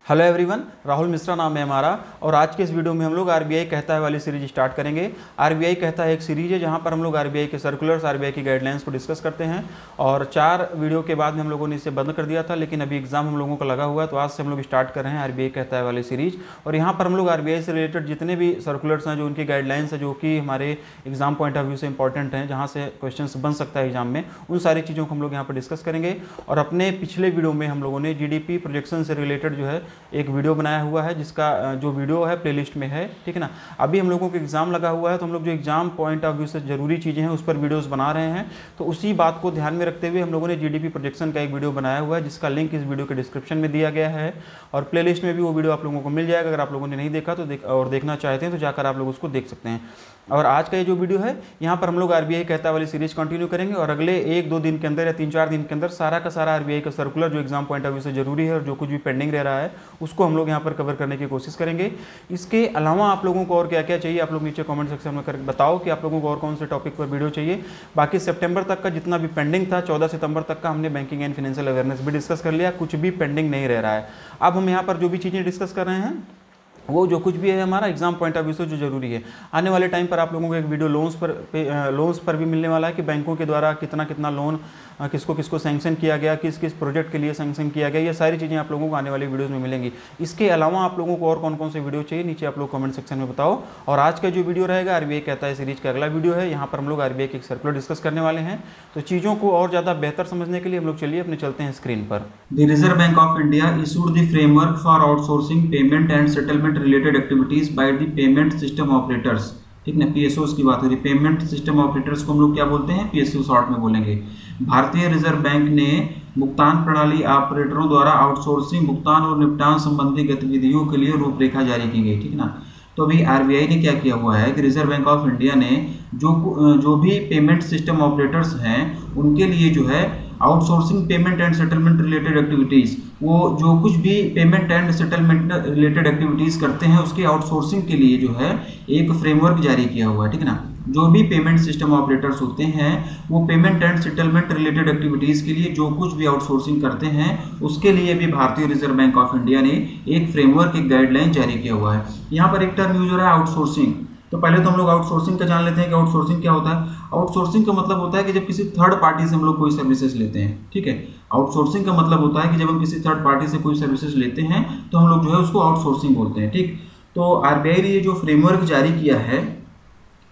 Hello everyone, Rahul Mishra नाम है हमारा। और आज के इस वीडियो में हम लोग आरबीआई कहता है वाली सीरीज स्टार्ट करेंगे। आरबीआई कहता है एक सीरीज है जहां पर हम लोग आरबीआई के सर्कुलर्स, आरबीआई की गाइडलाइंस को डिस्कस करते हैं। और 4 वीडियो के बाद में हम लोगों ने इसे बंद कर दिया था, लेकिन अभी एग्जाम हम लोगों का लगा हुआ है, तो आज से हम लोग स्टार्ट कर रहे हैं आरबीआई कहता है वाली सीरीज। और यहाँ पर हम लोग आरबीआई से रिलेटेड जितने भी सर्कुलर्स हैं, जो उनकी गाइडलाइंस है, जो कि हमारे एग्जाम पॉइंट ऑफ व्यू से इंपॉर्टेंट हैं, जहाँ से क्वेश्चन बन सकता है एग्जाम में, उन सारी चीज़ों को हम लोग यहाँ पर डिस्कस करेंगे। और अपने पिछले वीडियो में हम लोगों ने जीडीपी प्रोजेक्शन से रिलेटेड जो है एक वीडियो बनाया हुआ है, जिसका जो वीडियो है प्लेलिस्ट में है, ठीक है ना। अभी हम लोगों को एग्जाम लगा हुआ है, तो हम लोग जो एग्जाम पॉइंट ऑफ व्यू से जरूरी चीज़ें हैं उस पर वीडियोस बना रहे हैं। तो उसी बात को ध्यान में रखते हुए हम लोगों ने जीडीपी प्रोजेक्शन का एक वीडियो बनाया हुआ है, जिसका लिंक इस वीडियो के डिस्क्रिप्शन में दिया गया है। और प्लेलिस्ट में भी वो वीडियो आप लोगों को मिल जाएगा। अगर आप लोगों ने नहीं देखा तो और देखना चाहते हैं तो जाकर आप लोग उसको देख सकते हैं। और आज का ये जो वीडियो है, यहाँ पर हम लोग आरबीआई कहता वाली सीरीज कंटिन्यू करेंगे। और अगले 1-2 दिन के अंदर या 3-4 दिन के अंदर सारा का सारा आरबीआई का सर्कुलर जो एग्जाम पॉइंट ऑफ व्यू से जरूरी है और जो कुछ भी पेंडिंग रह रहा है, उसको हम लोग यहाँ पर कवर करने की कोशिश करेंगे। इसके अलावा आप लोगों को और क्या क्या चाहिए, आप लोग नीचे कमेंट सेक्शन में करके बताओ कि आप लोगों को और कौन से टॉपिक पर वीडियो चाहिए। बाकी सितंबर तक का जितना भी पेंडिंग था, 14 सितंबर तक का, हमने बैंकिंग एंड फाइनेंशियल अवेयरनेस भी डिस्कस कर लिया। कुछ भी पेंडिंग नहीं रह रहा है। अब हम यहाँ पर जो भी चीज़ें डिस्कस कर रहे हैं, वो जो कुछ भी है हमारा एग्जाम पॉइंट ऑफ व्यू से जो जरूरी है। आने वाले टाइम पर आप लोगों को एक वीडियो लोन्स पर भी मिलने वाला है कि बैंकों के द्वारा कितना कितना लोन किसको किसको सैंक्शन किया गया, किस किस प्रोजेक्ट के लिए सैंक्शन किया गया, ये सारी चीज़ें आप लोगों को आने वाली वीडियोस में मिलेंगी। इसके अलावा आप लोगों को और कौन कौन से वीडियो चाहिए, नीचे आप लोग कमेंट सेक्शन में बताओ। और आज का जो वीडियो रहेगा आरबीआई कहता है सीरीज का अगला वीडियो है। यहाँ पर हम लोग आरबीआई के एक सर्कुलर डिस्कस करने वाले हैं। तो चीज़ों को और ज़्यादा बेहतर समझने के लिए हम लोग चलिए अपने चलते हैं स्क्रीन पर। The Reserve Bank of India issued the framework for outsourcing payment and settlement related activities by the payment system operators। ठीक ना, पीएसओ की बात हो रही है। पेमेंट सिस्टम ऑपरेटर्स को हम लोग क्या बोलते हैं, पीएसओ शॉर्ट में बोलेंगे। भारतीय रिजर्व बैंक ने भुगतान प्रणाली ऑपरेटरों द्वारा आउटसोर्सिंग, भुगतान और निपटान संबंधी गतिविधियों के लिए रूपरेखा जारी की गई। ठीक ना, तो अभी आरबीआई ने क्या किया हुआ है कि रिजर्व बैंक ऑफ इंडिया ने जो भी पेमेंट सिस्टम ऑपरेटर्स हैं उनके लिए जो है outsourcing payment and settlement related activities, वो जो कुछ भी payment and settlement related activities करते हैं उसके आउटसोर्सिंग के लिए जो है एक फ्रेमवर्क जारी किया हुआ है। ठीक है ना, जो भी पेमेंट सिस्टम ऑपरेटर्स होते हैं वो payment and settlement related activities के लिए जो कुछ भी आउटसोर्सिंग करते हैं उसके लिए भी भारतीय रिजर्व बैंक ऑफ इंडिया ने एक फ्रेमवर्क, एक गाइडलाइन जारी किया हुआ है। यहाँ पर एक टर्म यूज हो रहा है आउटसोर्सिंग। तो पहले तो हम लोग आउटसोर्सिंग का जान लेते हैं कि आउटसोर्सिंग क्या होता है। आउटसोर्सिंग का मतलब होता है कि जब किसी थर्ड पार्टी से हम लोग कोई सर्विसेज लेते हैं। ठीक है, आउटसोर्सिंग का मतलब होता है कि जब हम किसी थर्ड पार्टी से कोई सर्विसेज लेते हैं तो हम लोग जो है उसको आउटसोर्सिंग बोलते हैं। ठीक, तो आरबीआई ने ये जो फ्रेमवर्क जारी किया है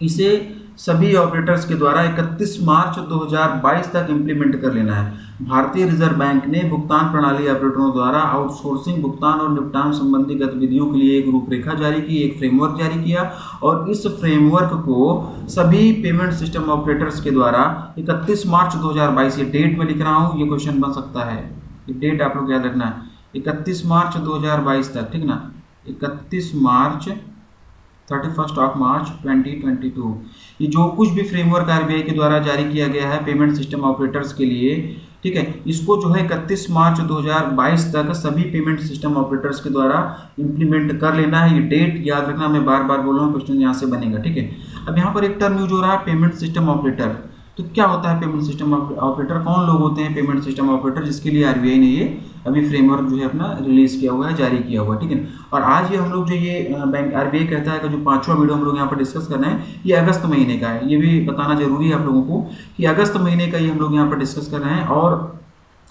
इसे सभी ऑपरेटर्स के द्वारा 31 मार्च 2022 तक इम्प्लीमेंट कर लेना है। भारतीय रिजर्व बैंक ने भुगतान प्रणाली ऑपरेटरों द्वारा आउटसोर्सिंग, भुगतान और निपटान संबंधी गतिविधियों के लिए एक रूपरेखा जारी की, एक फ्रेमवर्क जारी किया। और इस फ्रेमवर्क को सभी पेमेंट सिस्टम ऑपरेटर्स के द्वारा 31 मार्च 2022, ये डेट में लिख रहा हूँ, ये क्वेश्चन बन सकता है, ये डेट आप लोग याद रखना है, 31 मार्च 2022 तक। ठीक ना, 31 मार्च 31 मार्च 2022, ये जो कुछ भी फ्रेमवर्क आरबीआई के द्वारा जारी किया गया है पेमेंट सिस्टम ऑपरेटर्स के लिए, ठीक है, इसको जो है 31 मार्च 2022 तक सभी पेमेंट सिस्टम ऑपरेटर्स के द्वारा इंप्लीमेंट कर लेना है। ये डेट याद रखना, मैं बार बार बोल रहा हूँ, क्वेश्चन यहाँ से बनेगा। ठीक है, अब यहाँ पर एक टर्म यूज हो रहा है पेमेंट सिस्टम ऑपरेटर। तो क्या होता है पेमेंट सिस्टम ऑपरेटर, कौन लोग होते हैं पेमेंट सिस्टम ऑपरेटर, जिसके लिए आरबीआई ने ये अभी फ्रेमवर्क जो है अपना रिलीज किया हुआ है, जारी किया हुआ है। ठीक है, और आज ये हम लोग जो ये बैंक आरबीआई कहता है कि जो 5वां वीडियो हम लोग यहाँ पर डिस्कस कर रहे हैं, ये अगस्त महीने का है। ये भी बताना जरूरी है आप लोगों को कि अगस्त महीने का ये हम लोग यहाँ पर डिस्कस कर रहे हैं। और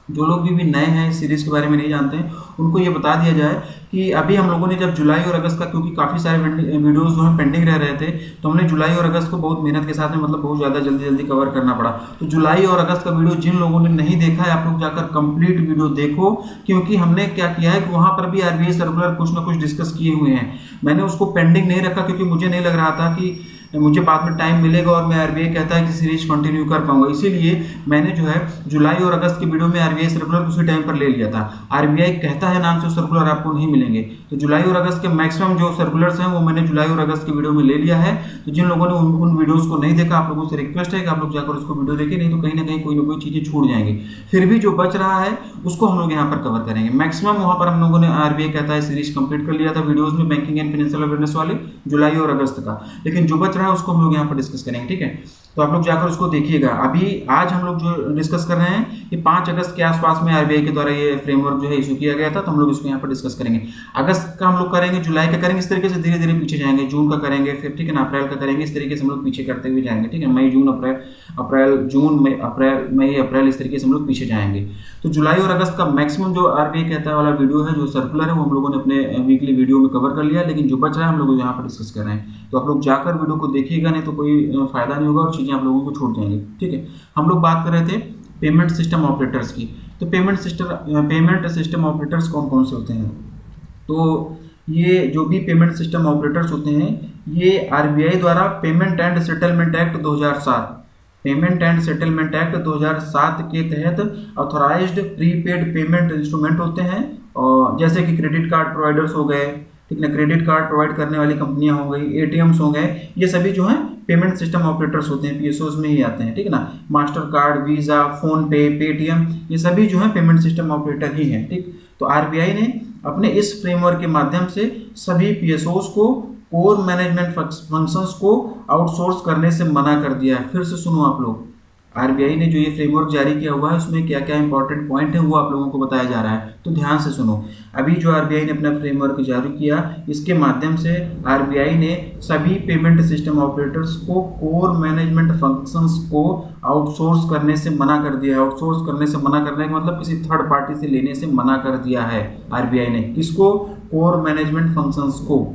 जो लोग भी नए हैं इस सीरीज़ के बारे में नहीं जानते हैं उनको ये बता दिया जाए कि अभी हम लोगों ने जब जुलाई और अगस्त का, क्योंकि काफ़ी सारे वीडियोस जो हैं पेंडिंग रह रहे थे, तो हमने जुलाई और अगस्त को बहुत मेहनत के साथ में, मतलब बहुत ज़्यादा जल्दी कवर करना पड़ा। तो जुलाई और अगस्त का वीडियो जिन लोगों ने नहीं देखा है, आप लोग जाकर कंप्लीट वीडियो देखो, क्योंकि हमने क्या किया है कि वहाँ पर भी आरबीआई सर्कुलर कुछ ना कुछ डिस्कस किए हुए हैं। मैंने उसको पेंडिंग नहीं रखा क्योंकि मुझे नहीं लग रहा था कि मुझे बाद में टाइम मिलेगा और मैं आरबीआई कहता है कि सीरीज कंटिन्यू कर पाऊंगा, इसीलिए मैंने जो है जुलाई और अगस्त के वीडियो में आरबीआई सर्कुलर उसी टाइम पर ले लिया था। आरबीआई कहता है नाम से सर्कुलर आपको नहीं मिलेंगे, तो जुलाई और अगस्त के मैक्सिमम जो सर्कुलर्स हैं वो मैंने जुलाई और अगस्त के वीडियो में ले लिया है। तो जिन लोगों ने उन वीडियोज़ को नहीं देखा, आप लोगों से रिक्वेस्ट है कि आप लोग जाकर उसको वीडियो देखें, नहीं तो कहीं ना कोई चीज़ें छूट जाएंगी। फिर भी जो बच रहा है उसको हम लोग यहाँ पर कवर करेंगे। मैक्सिमम वहाँ पर हम लोगों ने आरबीआई कहता है सीरीज कंप्लीट कर लिया था वीडियोज़ में, बैंकिंग एंड फाइनेंशियल अवेयरनेस वाले जुलाई और अगस्त का, लेकिन जो बच रहा है उसको हम लोग यहाँ पर डिस्कस करेंगे। ठीक है, तो आप लोग जाकर उसको देखिएगा। अभी आज हम लोग जो डिस्कस कर रहे हैं ये 5 अगस्त के आसपास में आरबीआई के द्वारा ये फ्रेमवर्क जो है इशू किया गया था, तो हम लोग इसको यहाँ पर डिस्कस करेंगे। अगस्त का हम लोग करेंगे, जुलाई का करेंगे, इस तरीके से धीरे धीरे पीछे जाएंगे, जून का करेंगे, फिर ठीक है ना अप्रैल का करेंगे, इस तरीके से हम लोग पीछे करते हुए जाएंगे। ठीक है, मई जून अप्रैल इस तरीके से हम लोग पीछे जाएंगे। तो जुलाई और अगस्त का मैक्सिमम जो आरबीआई कहता वाला वीडियो है, जो सर्कुलर है, वो हम लोगों ने अपने वीकली वीडियो में कवर कर लिया, लेकिन जो बच रहा है हम लोग यहाँ पर डिस्कस कर रहे हैं। तो आप लोग जाकर वीडियो को देखिएगा, नहीं तो कोई फायदा नहीं होगा और चीजें आप लोगों को छूट जाएंगी। ठीक है, हम लोग बात कर रहे थे पेमेंट सिस्टम ऑपरेटर्स की। तो पेमेंट सिस्टम ऑपरेटर्स कौन कौन से होते हैं? तो ये जो भी पेमेंट सिस्टम ऑपरेटर्स होते हैं, ये आरबीआई द्वारा पेमेंट एंड सेटलमेंट एक्ट 2007 के तहत ऑथराइज्ड प्रीपेड पेमेंट इंस्ट्रूमेंट होते हैं। और जैसे कि क्रेडिट कार्ड प्रोवाइडर्स हो गए, ठीक है, क्रेडिट कार्ड प्रोवाइड करने वाली कंपनियां हो गई, एटीएम्स हो गए, ये सभी जो है पेमेंट सिस्टम ऑपरेटर्स होते हैं, पीएसओस में ही आते हैं। ठीक है ना, मास्टर कार्ड, वीजा, फोन पे, पेटीएम, ये सभी जो है पेमेंट सिस्टम ऑपरेटर ही हैं। ठीक, तो आरबीआई ने अपने इस फ्रेमवर्क के माध्यम से सभी पीएसओस को कोर मैनेजमेंट फंक्शंस को आउटसोर्स करने से मना कर दिया है। फिर से सुनो आप लोग, आरबीआई ने जो ये फ्रेमवर्क जारी किया हुआ है उसमें क्या क्या इंपॉर्टेंट पॉइंट है वो आप लोगों को बताया जा रहा है, तो ध्यान से सुनो। अभी जो आरबीआई ने अपना फ्रेमवर्क जारी किया, इसके माध्यम से आरबीआई ने सभी पेमेंट सिस्टम ऑपरेटर्स को कोर मैनेजमेंट फंक्शंस को आउटसोर्स करने से मना कर दिया है। आउटसोर्स करने से मना करने का मतलब किसी थर्ड पार्टी से लेने से मना कर दिया है आरबीआई ने। किसको? कोर मैनेजमेंट फंक्शंस को।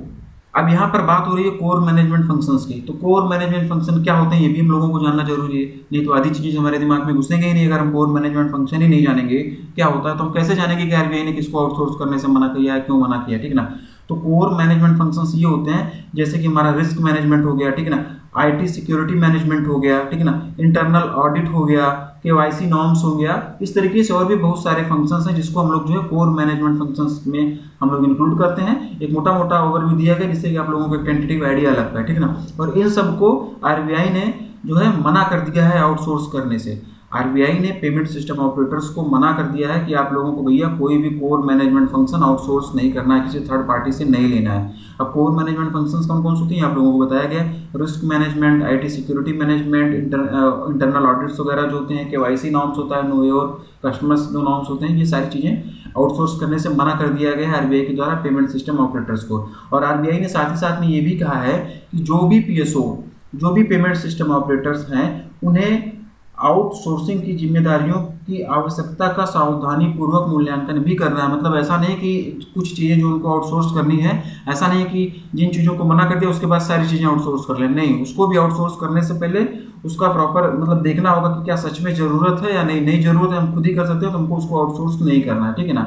अब यहाँ पर बात हो रही है कोर मैनेजमेंट फंक्शंस की। तो कोर मैनेजमेंट फंक्शन क्या होते हैं ये भी हम लोगों को जानना जरूरी है, नहीं तो आधी चीजें हमारे दिमाग में घुसेंगे ही नहीं। अगर हम कोर मैनेजमेंट फंक्शन ही नहीं जानेंगे क्या होता है, तो हम कैसे जानेंगे कि आरबीआई ने किसको आउटसोर्स करने से मना किया है, क्यों मना किया? ठीक है ना। तो कोर मैनेजमेंट फंक्शंस ये होते हैं जैसे कि हमारा रिस्क मैनेजमेंट हो गया, ठीक है ना, आईटी सिक्योरिटी मैनेजमेंट हो गया, ठीक है ना, इंटरनल ऑडिट हो गया, केवाईसी नॉर्म्स हो गया, इस तरीके से और भी बहुत सारे फंक्शंस हैं जिसको हम लोग जो है कोर मैनेजमेंट फंक्शंस में हम लोग इंक्लूड करते हैं। एक मोटा मोटा ओवरव्यू दिया गया जिससे कि आप लोगों को एक टेंटेटिव आइडिया लगता है, ठीक है ना। और इन सबको आरबीआई ने जो है मना कर दिया है आउटसोर्स करने से। आरबीआई ने पेमेंट सिस्टम ऑपरेटर्स को मना कर दिया है कि आप लोगों को भैया कोई भी कोर मैनेजमेंट फंक्शन आउटसोर्स नहीं करना है, किसी थर्ड पार्टी से नहीं लेना है। अब कोर मैनेजमेंट फंक्शंस कौन कौन से होती हैं आप लोगों को बताया गया, risk management, IT security management, internal audits वगैरह जो होते हैं, केवाईसी नॉर्म्स होता है, नो योर कस्टमर्स जो नॉर्म्स होते हैं, ये सारी चीजें आउटसोर्स करने से मना कर दिया गया है आरबीआई के द्वारा पेमेंट सिस्टम ऑपरेटर्स को। और आरबीआई ने साथ ही साथ में ये भी कहा है कि जो भी पीएसओ, जो भी पेमेंट सिस्टम ऑपरेटर्स हैं, उन्हें आउटसोर्सिंग की जिम्मेदारियों की आवश्यकता का सावधानी पूर्वक मूल्यांकन भी करना है। मतलब ऐसा नहीं कि कुछ चीज़ें जो उनको आउटसोर्स करनी है, ऐसा नहीं कि जिन चीज़ों को मना कर दिया उसके बाद सारी चीज़ें आउटसोर्स कर लें, नहीं, उसको भी आउटसोर्स करने से पहले उसका प्रॉपर मतलब देखना होगा कि क्या सच में ज़रूरत है या नहीं ज़रूरत है, हम खुद ही कर सकते हैं, तो हमको उसको आउटसोर्स नहीं करना है, ठीक है ना।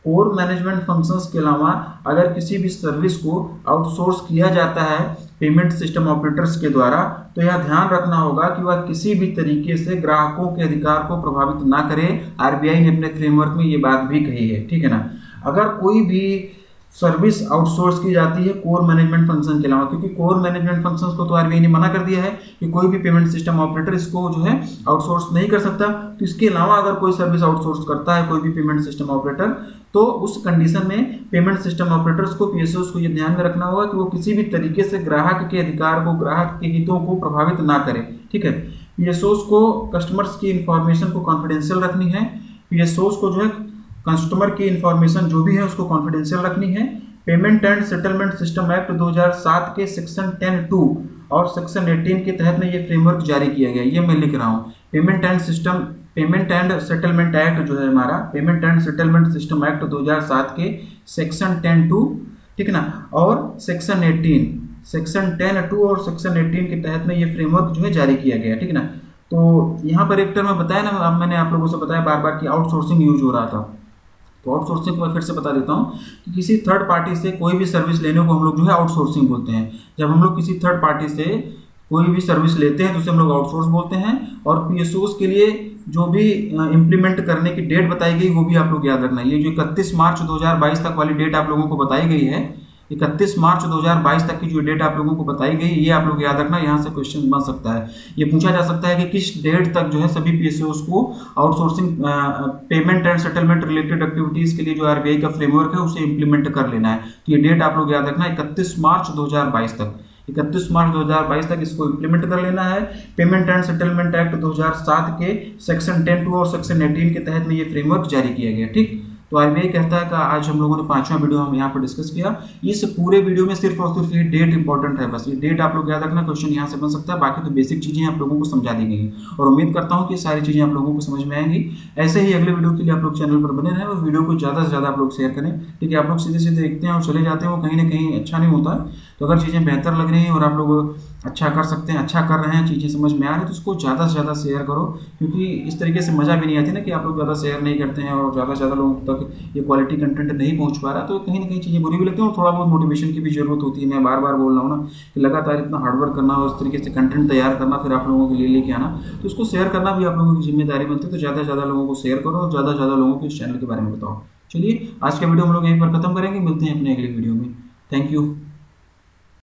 कोर मैनेजमेंट फंक्शंस के अलावा अगर किसी भी सर्विस को आउटसोर्स किया जाता है पेमेंट सिस्टम ऑपरेटर्स के द्वारा, तो यह ध्यान रखना होगा कि वह किसी भी तरीके से ग्राहकों के अधिकार को प्रभावित ना करे। आरबीआई ने अपने फ्रेमवर्क में ये बात भी कही है, ठीक है ना। अगर कोई भी सर्विस आउटसोर्स की जाती है कोर मैनेजमेंट फंक्शन के अलावा, क्योंकि कोर मैनेजमेंट फंक्शंस को तो आरबीआई ने मना कर दिया है कि कोई भी पेमेंट सिस्टम ऑपरेटर इसको जो है आउटसोर्स नहीं कर सकता, तो इसके अलावा अगर कोई सर्विस आउटसोर्स करता है कोई भी पेमेंट सिस्टम ऑपरेटर, तो उस कंडीशन में पेमेंट सिस्टम ऑपरेटर्स को, पीएसओस को ये ध्यान में रखना होगा कि वो किसी भी तरीके से ग्राहक के अधिकार को, ग्राहक के हितों को प्रभावित ना करे, ठीक है। पीएसओस को कस्टमर्स की इंफॉर्मेशन को कॉन्फिडेंशियल रखनी है, पीएसओस को जो है कस्टमर की इंफॉर्मेशन जो भी है उसको कॉन्फिडेंशियल रखनी है। Payment and settlement system act 2007 के सेक्शन 10(2) और सेक्शन 18 के तहत में ये फ्रेमवर्क जारी किया गया, ये मैं लिख रहा हूँ। पेमेंट एंड सेटलमेंट एक्ट जो है हमारा, payment and settlement system act 2007 के सेक्शन 10(2), ठीक है ना, और सेक्शन 18, सेक्शन 10(2) और सेक्शन 18 के तहत में ये फ्रेमवर्क जो है जारी किया गया, ठीक है ना। तो यहाँ पर एक टर्म में बताया ना, अब मैंने आप लोगों से बताया बार बार कि आउटसोर्सिंग यूज हो रहा था, तो आउटसोर्सिंग को मैं फिर से बता देता हूँ कि किसी थर्ड पार्टी से कोई भी सर्विस लेने को हम लोग जो है आउटसोर्सिंग बोलते हैं। जब हम लोग किसी थर्ड पार्टी से कोई भी सर्विस लेते हैं तो उसे हम लोग आउटसोर्स बोलते हैं। और पीएसओस के लिए जो भी इम्प्लीमेंट करने की डेट बताई गई वो भी आप लोग याद रखना। ये जो 31 मार्च 2022 तक वाली डेट आप लोगों को बताई गई है, 31 मार्च 2022 तक की जो डेट आप लोगों को बताई गई, ये आप लोग याद रखना। यहाँ से क्वेश्चन बन सकता है, ये पूछा जा सकता है कि किस डेट तक जो है सभी पीएसओस को outsourcing payment and settlement related activities के लिए जो आरबीआई का फ्रेमवर्क है उसे इंप्लीमेंट कर लेना है। तो ये डेट आप लोग याद रखना, 31 मार्च 2022 तक। 31 मार्च 2022 तक इसको इम्प्लीमेंट कर लेना है। पेमेंट एंड सेटलमेंट एक्ट 2007 के सेक्शन 10(2) और सेक्शन 18 के तहत में ये फ्रेमवर्क जारी किया गया। ठीक, तो आरबीआई कहता है कि आज हम लोगों ने 5वां वीडियो हम यहाँ पर डिस्कस किया। इस पूरे वीडियो में सिर्फ और सिर्फ ये डेट इंपॉर्टेंट है, बस ये डेट आप लोग याद रखना, क्वेश्चन यहाँ से बन सकता है। बाकी तो बेसिक चीजें आप लोगों को समझा दी गई हैं और उम्मीद करता हूँ कि सारी चीजें आप लोगों को समझ में आएंगी। ऐसे ही अगले वीडियो के लिए आप लोग चैनल पर बने रहें और वीडियो को ज़्यादा से ज़्यादा आप लोग शेयर करें। ठीक है, आप लोग सीधे सीधे देखते हैं और चले जाते हैं, वो कहीं ना कहीं अच्छा नहीं होता है। तो अगर चीज़ें बेहतर लग रही हैं और आप लोग अच्छा कर सकते हैं, अच्छा कर रहे हैं, चीज़ें समझ में आ रही है, तो उसको ज़्यादा से ज़्यादा शेयर करो, क्योंकि इस तरीके से मज़ा भी नहीं आती ना कि आप लोग ज़्यादा शेयर नहीं करते हैं और ज़्यादा से ज़्यादा लोगों तक ये क्वालिटी कंटेंट नहीं पहुंच पा रहा, तो कहीं ना कहीं चीज़ें बुरी भी लगती हैं और थोड़ा बहुत मोटिवेशन की भी जरूरत होती है। मैं बार बार बोल रहा हूँ ना कि लगातार इतना हार्डवर्क करना और उस तरीके से कंटेंट तैयार करना, फिर आप लोगों के लिए लेके आना, तो उसको शेयर करना भी आप लोगों की जिम्मेदारी बनती है। तो ज़्यादा से ज़्यादा लोगों को शेयर करो और ज़्यादा से ज़्यादा लोगों को इस चैनल के बारे में बताओ। चलिए, आज का वीडियो हम लोग यहीं पर खत्म करेंगे, मिलते हैं अपने अगले वीडियो में। Thank you.